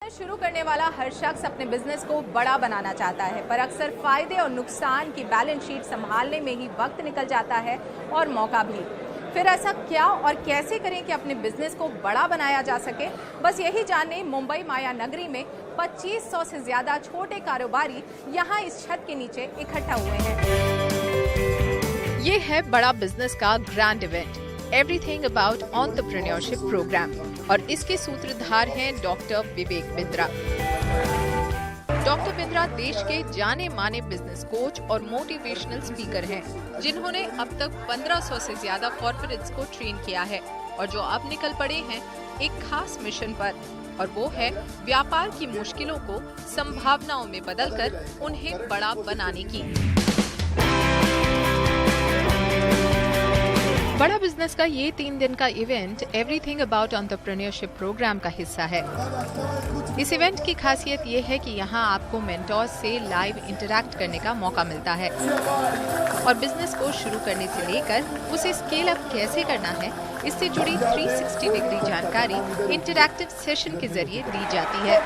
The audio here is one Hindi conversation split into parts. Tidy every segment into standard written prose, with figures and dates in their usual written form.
शुरू करने वाला हर शख्स अपने बिजनेस को बड़ा बनाना चाहता है, पर अक्सर फायदे और नुकसान की बैलेंस शीट संभालने में ही वक्त निकल जाता है और मौका भी। फिर ऐसा क्या और कैसे करें कि अपने बिजनेस को बड़ा बनाया जा सके, बस यही जानने मुंबई माया नगरी में 2500 से ज्यादा छोटे कारोबारी यहाँ इस छत के नीचे इकट्ठा हुए हैं। ये है बड़ा बिजनेस का grand event, everything about entrepreneurship programme, और इसके सूत्रधार हैं डॉक्टर विवेक बिंद्रा। डॉक्टर बिंद्रा देश के जाने माने बिजनेस कोच और मोटिवेशनल स्पीकर हैं, जिन्होंने अब तक 1500 से ज्यादा कॉर्पोरेट्स को ट्रेन किया है और जो अब निकल पड़े हैं एक खास मिशन पर, और वो है व्यापार की मुश्किलों को संभावनाओं में बदलकर उन्हें बड़ा बनाने की। बड़ा बिजनेस का ये 3 दिन का event everything about entrepreneurship programme का हिस्सा है। इस इवेंट की खासियत ये है कि यहाँ आपको मेंटोर्स से लाइव इंटरैक्ट करने का मौका मिलता है और बिजनेस को शुरू करने से लेकर उसे स्केल अप कैसे करना है, इससे जुड़ी 360 डिग्री जानकारी इंटरैक्टिव सेशन के जरिए दी जाती है।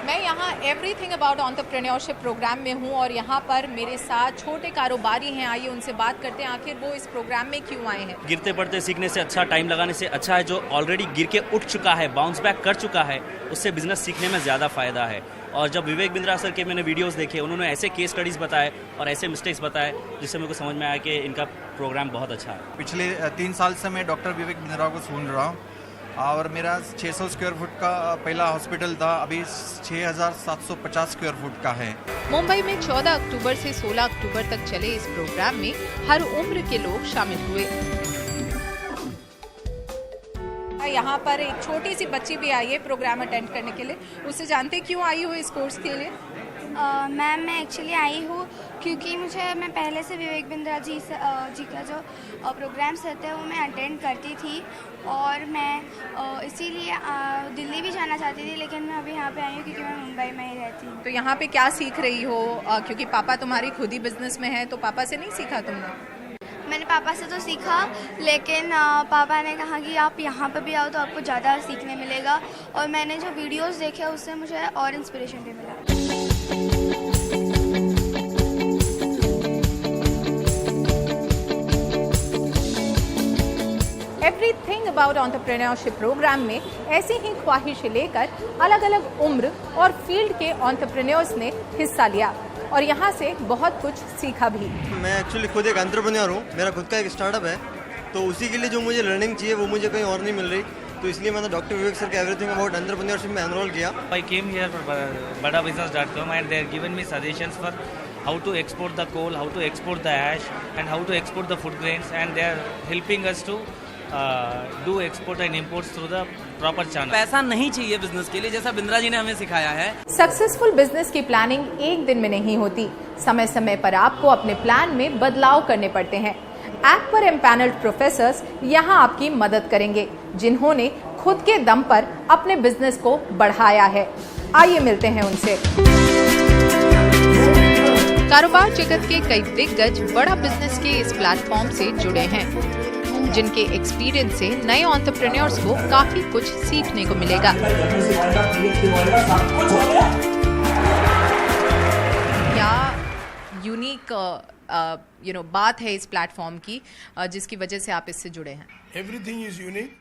मैं यहाँ एवरीथिंग अबाउट एंटरप्रेन्योरशिप प्रोग्राम में हूँ और यहाँ पर मेरे साथ छोटे कारोबारी हैं। आइए उनसे बात करते हैं, आखिर वो इस प्रोग्राम में क्यों आए हैं। गिरते पड़ते सीखने से अच्छा, टाइम लगाने से अच्छा है जो ऑलरेडी गिर के उठ चुका है, बाउंस बैक कर चुका है, उससे बिजनेस सीखने में ज़्यादा फायदा है। और जब विवेक बिंद्रा सर के मैंने वीडियोस देखे, उन्होंने ऐसे केस स्टडीज़ बताए और ऐसे मिस्टेक्स बताए जिससे मेरे को समझ में आया कि इनका प्रोग्राम बहुत अच्छा है। पिछले 3 साल से मैं डॉक्टर विवेक बिंद्रा को सुन रहा हूँ और मेरा 600 स्क्वायर फुट का पहला हॉस्पिटल था, अभी 6750 स्क्वायर फुट का है। मुंबई में 14 अक्टूबर से 16 अक्टूबर तक चले इस प्रोग्राम में हर उम्र के लोग शामिल हुए। यहाँ पर एक छोटी सी बच्ची भी आई है प्रोग्राम अटेंड करने के लिए, उससे जानते क्यों आई हो इस कोर्स के लिए। मैम मैं एक्चुअली आई हूँ क्योंकि मैं पहले से विवेक बिंद्रा जी का जो प्रोग्राम्स रहते हैं वो मैं अटेंड करती थी और मैं इसीलिए दिल्ली भी जाना चाहती थी, लेकिन मैं अभी यहाँ पे आई हूँ क्योंकि मैं मुंबई में ही रहती हूँ। तो यहाँ पे क्या सीख रही हो, क्योंकि पापा तुम्हारी खुद ही बिजनेस में है, तो पापा से नहीं सीखा तुमने? मैंने पापा से तो सीखा, लेकिन पापा ने कहा कि आप यहाँ पर भी आओ तो आपको ज़्यादा सीखने मिलेगा, और मैंने जो वीडियोस देखे उससे मुझे और इंस्पिरेशन भी मिला। एवरीथिंग अबाउट एंटरप्रेन्योरशिप प्रोग्राम में ऐसी ही ख्वाहिशें लेकर अलग अलग उम्र और फील्ड के एंटरप्रेन्योर्स ने हिस्सा लिया और यहाँ से बहुत कुछ सीखा भी। मैं एक्चुअली खुद एक एंटरप्रेन्योर हूँ, मेरा खुद का एक स्टार्टअप है, तो उसी के लिए जो मुझे लर्निंग चाहिए वो मुझे कहीं और नहीं मिल रही, तो इसलिए मैंने डॉक्टर विवेक सर के एवरीथिंग अबाउट एंटरप्रेन्योरशिप में एनरोल किया। I came here for badabusiness.com and they have given me suggestions for how to export the coal, how to export the ash and how to export the food grains, and they are helping us to do export and imports through the proper channel. पैसा नहीं चाहिए बिजनेस के लिए, जैसा बिंद्रा जी ने हमें सिखाया है। सक्सेसफुल बिजनेस की प्लानिंग एक दिन में नहीं होती, समय समय पर आपको अपने प्लान में बदलाव करने पड़ते हैं। ऐप पर एम्पैनल्ड प्रोफेसर्स यहाँ आपकी मदद करेंगे, जिन्होंने खुद के दम पर अपने बिजनेस को बढ़ाया है। आइए मिलते हैं उनसे। कारोबार जगत के कई दिग्गज बड़ा बिजनेस के इस प्लेटफॉर्म से जुड़े हैं, जिनके एक्सपीरियंस से नए एंटरप्रेन्योर्स को काफी कुछ सीखने को मिलेगा। क्या यूनिक बात है इस प्लेटफॉर्म की जिसकी वजह से आप इससे जुड़े हैं? Everything is unique.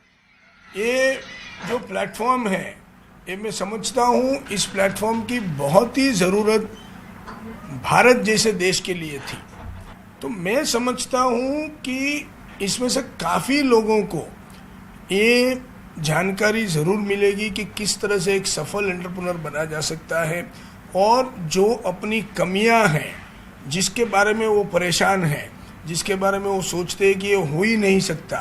ये जो प्लेटफॉर्म है, ये मैं समझता हूँ इस प्लेटफॉर्म की बहुत ही ज़रूरत भारत जैसे देश के लिए थी। तो मैं समझता हूँ कि इसमें से काफ़ी लोगों को ये जानकारी ज़रूर मिलेगी कि किस तरह से एक सफल एंटरप्रेन्योर बना जा सकता है, और जो अपनी कमियां हैं, जिसके बारे में वो परेशान हैं, जिसके बारे में वो सोचते हैं कि ये हो ही नहीं सकता,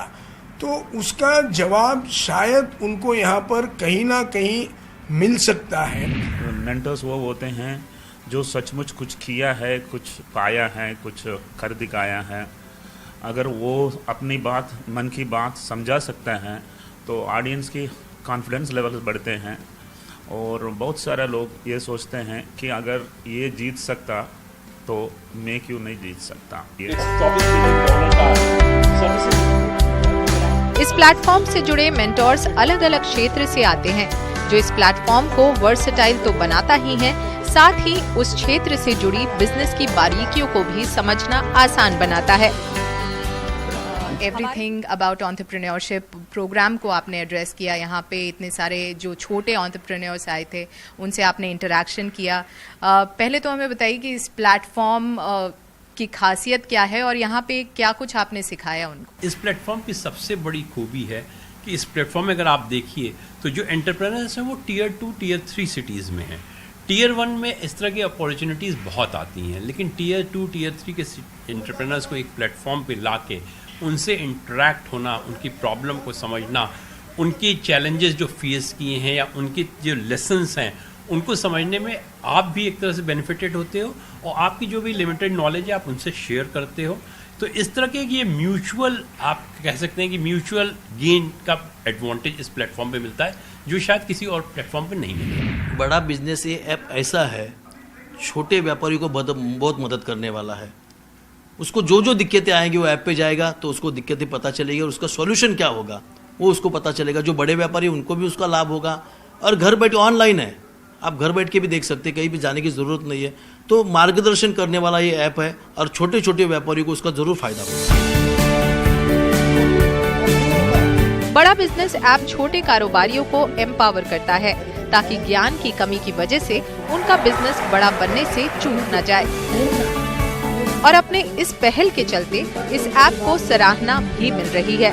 तो उसका जवाब शायद उनको यहाँ पर कहीं ना कहीं मिल सकता है। मेंटर्स वो होते हैं जो सचमुच कुछ किया है, कुछ पाया है, कुछ कर दिखाया है। अगर वो अपनी बात, मन की बात समझा सकते हैं तो ऑडियंस की कॉन्फिडेंस लेवल बढ़ते हैं, और बहुत सारे लोग ये सोचते हैं कि अगर ये जीत सकता तो मैं क्यों नहीं जीत सकता। इस प्लेटफॉर्म से जुड़े मेंटोर्स अलग अलग क्षेत्र से आते हैं, जो इस प्लेटफॉर्म को वर्सेटाइल तो बनाता ही है, साथ ही उस क्षेत्र से जुड़ी बिजनेस की बारीकियों को भी समझना आसान बनाता है। एवरीथिंग अबाउट एंटरप्रेन्योरशिप प्रोग्राम को आपने एड्रेस किया। यहाँ पे इतने सारे जो छोटे एंटरप्रेन्योर्स आए थे, उनसे आपने इंटरेक्शन किया। पहले तो हमें बताइए कि इस प्लेटफॉर्म की खासियत क्या है और यहाँ पे क्या कुछ आपने सिखाया उनको। इस प्लेटफॉर्म की सबसे बड़ी खूबी है कि इस प्लेटफॉर्म में अगर आप देखिए तो जो एंटरप्रेन्योर्स हैं वो टियर 2 टियर 3 सिटीज़ में हैं। टियर 1 में इस तरह की अपॉर्चुनिटीज़ बहुत आती हैं, लेकिन टियर 2 टियर 3 के एंटरप्रेन्योर्स को एक प्लेटफॉर्म पे ला के उनसे इंटरेक्ट होना, उनकी प्रॉब्लम को समझना, उनकी चैलेंजेस जो फेस किए हैं या उनके जो लेसन्स हैं उनको समझने में आप भी एक तरह से बेनिफिटेड होते हो और आपकी जो भी लिमिटेड नॉलेज है आप उनसे शेयर करते हो। तो इस तरह के ये म्यूचुअल, आप कह सकते हैं कि म्यूचुअल गेन का एडवांटेज इस प्लेटफॉर्म पे मिलता है जो शायद किसी और प्लेटफॉर्म पे नहीं मिलेगा। बड़ा बिजनेस ये ऐप ऐसा है, छोटे व्यापारी को बहुत मदद करने वाला है। उसको जो जो दिक्कतें आएंगी वो ऐप पे जाएगा तो उसको दिक्कतें पता चलेगी और उसका सॉल्यूशन क्या होगा वो उसको पता चलेगा। जो बड़े व्यापारी उनको भी उसका लाभ होगा और घर बैठे ऑनलाइन है, आप घर बैठ के भी देख सकते हैं, कहीं भी जाने की ज़रूरत नहीं है। तो मार्गदर्शन करने वाला ये ऐप है और छोटे छोटे व्यापारियों को उसका ज़रूर फायदा होगा। बड़ा बिजनेस ऐप छोटे कारोबारियों को एम्पावर करता है ताकि ज्ञान की कमी की वजह से उनका बिजनेस बड़ा बनने से चूक न जाए। और अपने इस पहल के चलते इस ऐप को सराहना भी मिल रही है।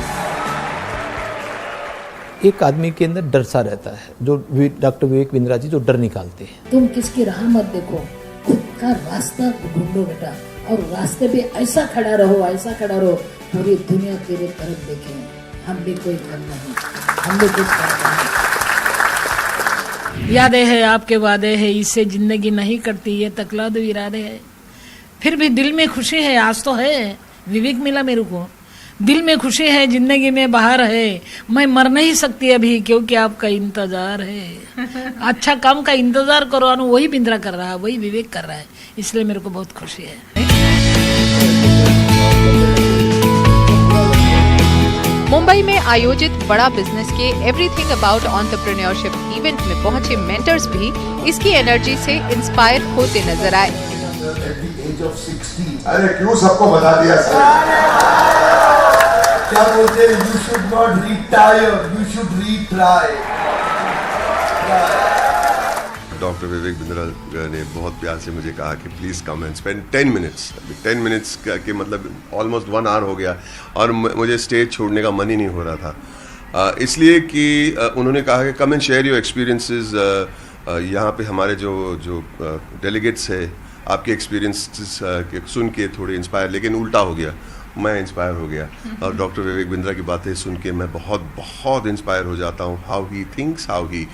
एक आदमी के अंदर डर सा रहता है, जो डॉक्टर विवेक बिंद्रा जी जो डर निकालते हैं। तुम किसकी राह मत देखो, खुद का रास्ता ढूंढो बेटा, और रास्ते पे ऐसा खड़ा रहो पूरी दुनिया तेरे तरफ देखे। हम भी कोई कम नहीं, हम भी कुछ नहीं। यादें है आपके वादे है, इससे जिंदगी नहीं करती, ये तकलाद इरादे है। फिर भी दिल में खुशी है, आज तो है विवेक मिला मेरे को, दिल में खुशी है, जिंदगी में बहार है। मैं मर नहीं सकती अभी क्योंकि आपका इंतजार है। अच्छा काम का इंतजार करो, वही बिंद्रा कर रहा है, वही विवेक कर रहा है, इसलिए मेरे को बहुत खुशी है। मुंबई में आयोजित बड़ा बिजनेस के एवरीथिंग अबाउट एंटरप्रेन्योरशिप इवेंट में पहुंचे मेंटर्स भी इसकी एनर्जी से इंस्पायर होते नजर आए। अरे क्यों सबको बता दिया सर? क्या बोलते हैं, you should not retire, you should retry. Doctor Vivek Bindra ने बहुत प्यार से मुझे कहा कि please come and spend 10 minutes. 10 minutes के मतलब ऑलमोस्ट 1 आवर हो गया और मुझे स्टेज छोड़ने का मन ही नहीं हो रहा था, इसलिए कि उन्होंने कहा कि come and share your experiences. यहाँ पे हमारे जो डेलीगेट्स है, आपके एक्सपीरियंस सुन के थोड़े इंस्पायर, लेकिन उल्टा हो गया, मैं इंस्पायर हो गया और डॉक्टर विवेक बिंद्रा की बातें सुन के मैं बहुत इंस्पायर हो जाता हूँ। How he thinks, how he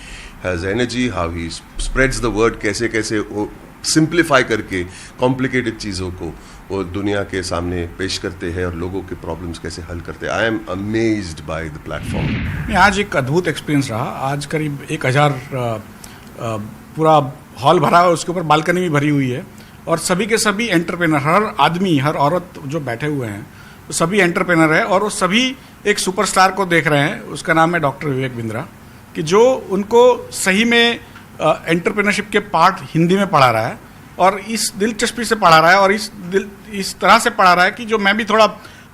has energy, how he spreads the word, कैसे वो सिंप्लीफाई करके कॉम्प्लिकेटेड चीज़ों को वो दुनिया के सामने पेश करते हैं और लोगों के प्रॉब्लम्स कैसे हल करते हैं। I am amazed by the platform. आज एक अद्भुत एक्सपीरियंस रहा। आज करीब 1000 पूरा हॉल भरा है, उसके ऊपर बालकनी भी भरी हुई है और सभी के सभी एंटरप्रेनर, हर आदमी हर औरत जो बैठे हुए हैं वो सभी एंटरप्रेनर है और वो सभी एक सुपरस्टार को देख रहे हैं। उसका नाम है डॉक्टर विवेक बिंद्रा, कि जो उनको सही में एंटरप्रेनरशिप के पार्ट हिंदी में पढ़ा रहा है और इस दिलचस्पी से पढ़ा रहा है और इस तरह से पढ़ा रहा है कि जो मैं भी थोड़ा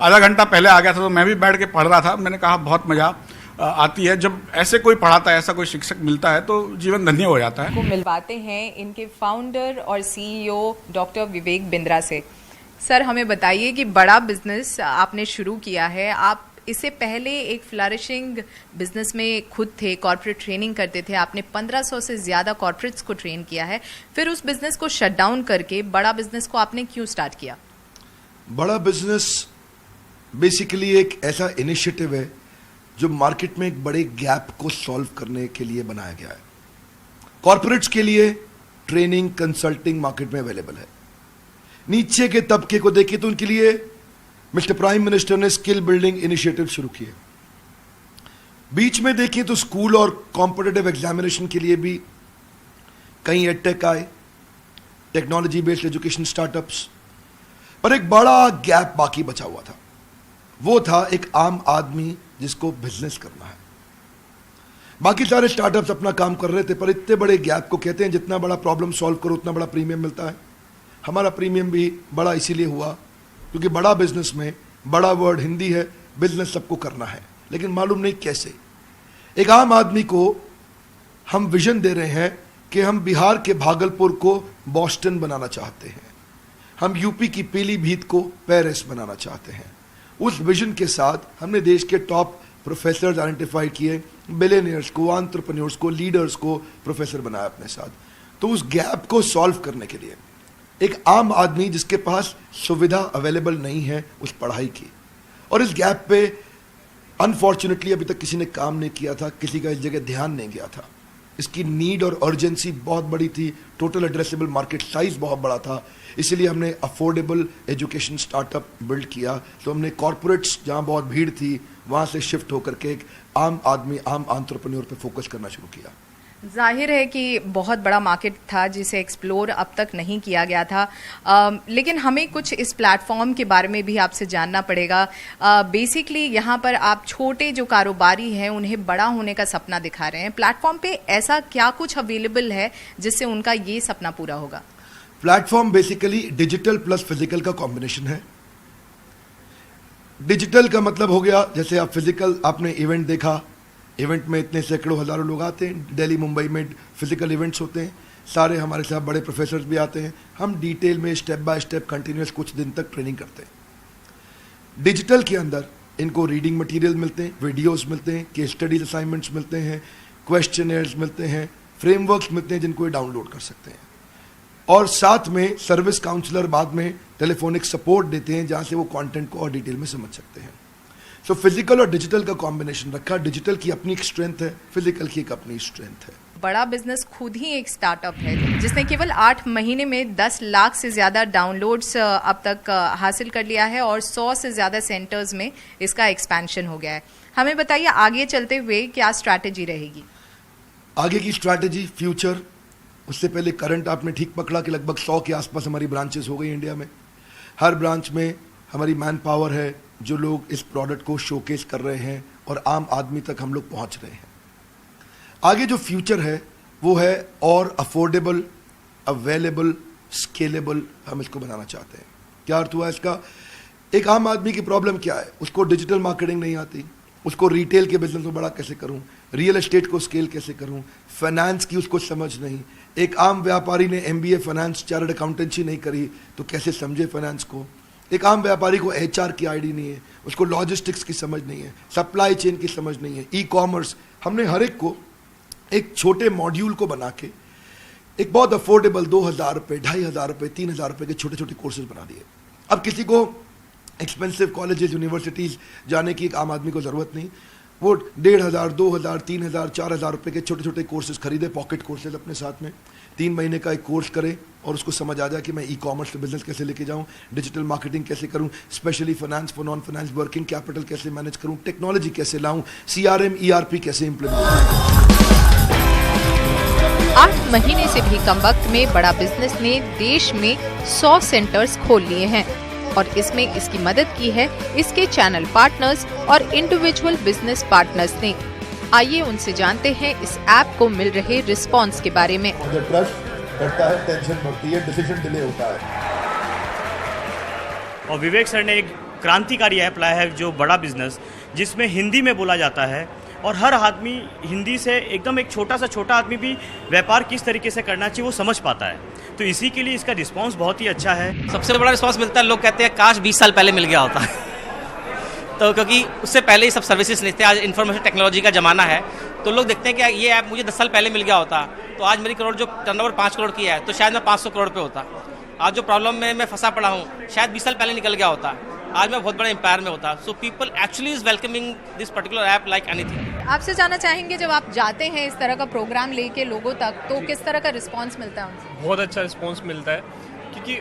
आधा घंटा पहले आ गया था तो मैं भी बैठ के पढ़ रहा था। मैंने कहा बहुत मज़ा आती है जब ऐसे कोई पढ़ाता है, ऐसा कोई शिक्षक मिलता है तो जीवन धन्य हो जाता है। को मिलवाते हैं इनके फाउंडर और सीईओ डॉक्टर विवेक बिंद्रा से। सर, हमें बताइए कि बड़ा बिजनेस आपने शुरू किया है, आप इससे पहले एक फ्लरिशिंग बिजनेस में खुद थे, कॉर्पोरेट ट्रेनिंग करते थे, आपने 1500 से ज़्यादा कॉर्पोरेट्स को ट्रेन किया है, फिर उस बिजनेस को शट डाउन करके बड़ा बिजनेस को आपने क्यों स्टार्ट किया? बड़ा बिजनेस बेसिकली एक ऐसा इनिशिएटिव है जो मार्केट में एक बड़े गैप को सॉल्व करने के लिए बनाया गया है। कॉर्पोरेट्स के लिए ट्रेनिंग कंसल्टिंग मार्केट में अवेलेबल है। नीचे के तबके को देखिए तो उनके लिए मिस्टर प्राइम मिनिस्टर ने स्किल बिल्डिंग इनिशिएटिव शुरू किए। बीच में देखिए तो स्कूल और कॉम्पिटिटिव एग्जामिनेशन के लिए भी कई एडटेक आए, टेक्नोलॉजी बेस्ड एजुकेशन स्टार्टअप्स, पर एक बड़ा गैप बाकी बचा हुआ था। वो था एक आम आदमी जिसको बिजनेस करना है। बाकी सारे स्टार्टअप्स अपना काम कर रहे थे, पर इतने बड़े गैप को कहते हैं जितना बड़ा प्रॉब्लम सॉल्व करो उतना बड़ा प्रीमियम मिलता है। हमारा प्रीमियम भी बड़ा इसीलिए हुआ क्योंकि बड़ा बिजनेस में बड़ा वर्ड हिंदी है, बिजनेस सबको करना है, लेकिन मालूम नहीं कैसे। एक आम आदमी को हम विजन दे रहे हैं कि हम बिहार के भागलपुर को बॉस्टन बनाना चाहते हैं, हम यूपी की पीलीभीत को पेरिस बनाना चाहते हैं। उस विजन के साथ हमने देश के टॉप प्रोफेसर्स आइडेंटिफाई किए, बिलियनियर्स को, एंटरप्रेन्योर्स को, लीडर्स को प्रोफेसर बनाया अपने साथ। तो उस गैप को सॉल्व करने के लिए एक आम आदमी जिसके पास सुविधा अवेलेबल नहीं है उस पढ़ाई की, और इस गैप पे अनफॉर्चुनेटली अभी तक किसी ने काम नहीं किया था, किसी का इस जगह ध्यान नहीं गया था। इसकी नीड और अर्जेंसी बहुत बड़ी थी, टोटल एड्रेसेबल मार्केट साइज बहुत बड़ा था, इसीलिए हमने अफोर्डेबल एजुकेशन स्टार्टअप बिल्ड किया। तो हमने कॉर्पोरेट्स जहाँ बहुत भीड़ थी वहाँ से शिफ्ट होकर के एक आम आदमी, आम एंटरप्रेन्योर पे फोकस करना शुरू किया। जाहिर है कि बहुत बड़ा मार्केट था जिसे एक्सप्लोर अब तक नहीं किया गया था, लेकिन हमें कुछ इस प्लेटफॉर्म के बारे में भी आपसे जानना पड़ेगा। बेसिकली यहाँ पर आप छोटे जो कारोबारी हैं उन्हें बड़ा होने का सपना दिखा रहे हैं। प्लेटफॉर्म पे ऐसा क्या कुछ अवेलेबल है जिससे उनका ये सपना पूरा होगा? Platform basically digital plus physical का कॉम्बिनेशन है। डिजिटल का मतलब हो गया, जैसे आप फिजिकल, आपने इवेंट देखा, इवेंट में इतने सैकड़ों हजारों लोग आते हैं, दिल्ली मुंबई में फिजिकल इवेंट्स होते हैं, सारे हमारे साथ बड़े प्रोफेसर्स भी आते हैं, हम डिटेल में स्टेप बाय स्टेप कंटिन्यूस कुछ दिन तक ट्रेनिंग करते हैं। डिजिटल के अंदर इनको रीडिंग मटेरियल मिलते हैं, वीडियोस मिलते हैं, केस स्टडीज असाइनमेंट्स मिलते हैं, क्वेश्चनर्स मिलते हैं, फ्रेमवर्क्स मिलते हैं जिनको ये डाउनलोड कर सकते हैं, और साथ में सर्विस काउंसलर बाद में टेलीफोनिक सपोर्ट देते हैं जहाँ से वो कंटेंट को और डिटेल में समझ सकते हैं। सो फिजिकल और डिजिटल का कॉम्बिनेशन रखा। डिजिटल की अपनी एक स्ट्रेंथ है, फिजिकल की एक अपनी स्ट्रेंथ है। बड़ा बिजनेस खुद ही एक स्टार्टअप है जिसने केवल 8 महीने में 10 लाख से ज़्यादा डाउनलोड्स अब तक हासिल कर लिया है और 100 से ज़्यादा सेंटर्स में इसका एक्सपेंशन हो गया है। हमें बताइए आगे चलते हुए क्या स्ट्रैटेजी रहेगी? आगे की स्ट्रैटेजी, फ्यूचर, उससे पहले करंट आपने ठीक पकड़ा कि लगभग 100 के आसपास हमारी ब्रांचेस हो गई इंडिया में। हर ब्रांच में हमारी मैन पावर है, जो लोग इस प्रोडक्ट को शोकेस कर रहे हैं और आम आदमी तक हम लोग पहुंच रहे हैं। आगे जो फ्यूचर है वो है और अफोर्डेबल, अवेलेबल, स्केलेबल हम इसको बनाना चाहते हैं। क्या अर्थ हुआ इसका? एक आम आदमी की प्रॉब्लम क्या है? उसको डिजिटल मार्केटिंग नहीं आती, उसको रिटेल के बिजनेस को बड़ा कैसे करूं, रियल एस्टेट को स्केल कैसे करूं, फाइनेंस की उसको समझ नहीं। एक आम व्यापारी ने MBA फाइनेंस, चार्टर्ड अकाउंटेंसी नहीं करी तो कैसे समझे फाइनेंस को। एक आम व्यापारी को HR की आईडी नहीं है, उसको लॉजिस्टिक्स की समझ नहीं है, सप्लाई चेन की समझ नहीं है, ई-कॉमर्स। हमने हर एक को एक छोटे मॉड्यूल को बना के एक बहुत अफोर्डेबल 2000 रुपये, 2500 रुपये, 3000 रुपये के छोटे छोटे कोर्सेज बना दिए। अब किसी को एक्सपेंसिव कॉलेजेस, यूनिवर्सिटीज़ जाने की एक आम आदमी को ज़रूरत नहीं, वो 1500, 2000, 3000, 4000 रुपये के छोटे छोटे कोर्सेज खरीदे, पॉकेट कोर्सेज अपने साथ में 3 महीने का एक कोर्स करे और उसको समझ आ जाए कि मैं ई-कॉमर्स बिजनेस कैसे लेके जाऊं, डिजिटल मार्केटिंग कैसे करूं, specially finance for non finance, working capital कैसे मैनेज करूं, टेक्नोलॉजी कैसे लाऊं, CRM, ERP कैसे इम्प्लीमेंट करूं। 8 महीने से भी कम वक्त में बड़ा बिजनेस ने देश में 100 सेंटर्स खोल लिए हैं और इसमें इसकी मदद की है इसके चैनल पार्टनर्स और इंडिविजुअल बिजनेस पार्टनर्स ने। आइए उनसे जानते हैं इस ऐप को मिल रहे रिस्पॉन्स के बारे में। ट्रस्ट बढ़ता है, टेंशन बढ़ती है, डिसीजन डिले होता है। और विवेक सर ने एक क्रांतिकारी ऐप लाया है जो बड़ा बिजनेस, जिसमें हिंदी में बोला जाता है और हर आदमी हिंदी से एकदम एक छोटा आदमी भी व्यापार किस तरीके से करना चाहिए वो समझ पाता है। तो इसी के लिए इसका रिस्पांस बहुत ही अच्छा है। सबसे बड़ा रिस्पांस मिलता है, लोग कहते हैं काश 20 साल पहले मिल गया होता तो क्योंकि उससे पहले ही सब सर्विसेज नहीं थे। आज इन्फॉर्मेशन टेक्नोलॉजी का ज़माना है तो लोग देखते हैं कि ये ऐप मुझे 10 साल पहले मिल गया होता तो आज मेरी करोड़ जो टर्नओवर 5 करोड़ की है तो शायद मैं 500 करोड़ पे होता। आज जो प्रॉब्लम में मैं फंसा पड़ा हूँ शायद 20 साल पहले निकल गया होता, आज मैं बहुत बड़े एम्पायर में होता। So people actually is welcoming this particular app like anything. आपसे जानना चाहेंगे जब आप जाते हैं इस तरह का प्रोग्राम लेके लोगों तक तो किस तरह का रिस्पांस मिलता है उनसे? बहुत अच्छा रिस्पांस मिलता है क्योंकि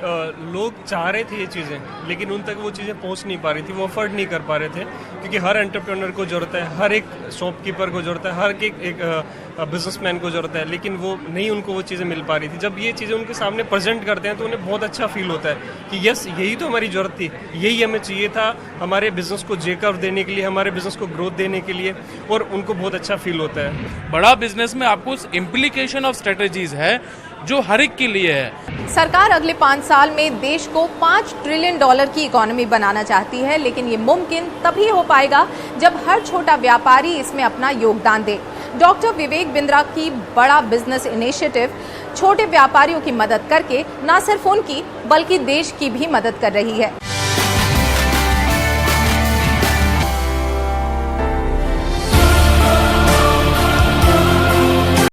लोग चाह रहे थे ये चीज़ें, लेकिन उन तक वो चीज़ें पहुंच नहीं पा रही थी, वो अफोर्ड नहीं कर पा रहे थे, क्योंकि हर एंटरप्रेन्योर को ज़रूरत है, हर एक शॉपकीपर को ज़रूरत है, हर एक बिजनेसमैन को ज़रूरत है, लेकिन वो नहीं, उनको वो चीज़ें मिल पा रही थी। जब ये चीज़ें उनके सामने प्रेजेंट करते हैं तो उन्हें बहुत अच्छा फील होता है कि यस, यही तो हमारी ज़रूरत थी, यही हमें चाहिए था हमारे बिजनेस को जेकअप देने के लिए, हमारे बिजनेस को ग्रोथ देने के लिए, और उनको बहुत अच्छा फील होता है। बड़ा बिजनेस में आपको इम्प्लीकेशन ऑफ स्ट्रेटेजीज है जो हर एक के लिए है। सरकार अगले 5 साल में देश को $5 ट्रिलियन की इकोनॉमी बनाना चाहती है, लेकिन ये मुमकिन तभी हो पाएगा जब हर छोटा व्यापारी इसमें अपना योगदान दे। डॉक्टर विवेक बिंद्रा की बड़ा बिजनेस इनिशिएटिव छोटे व्यापारियों की मदद करके न सिर्फ उनकी बल्कि देश की भी मदद कर रही है।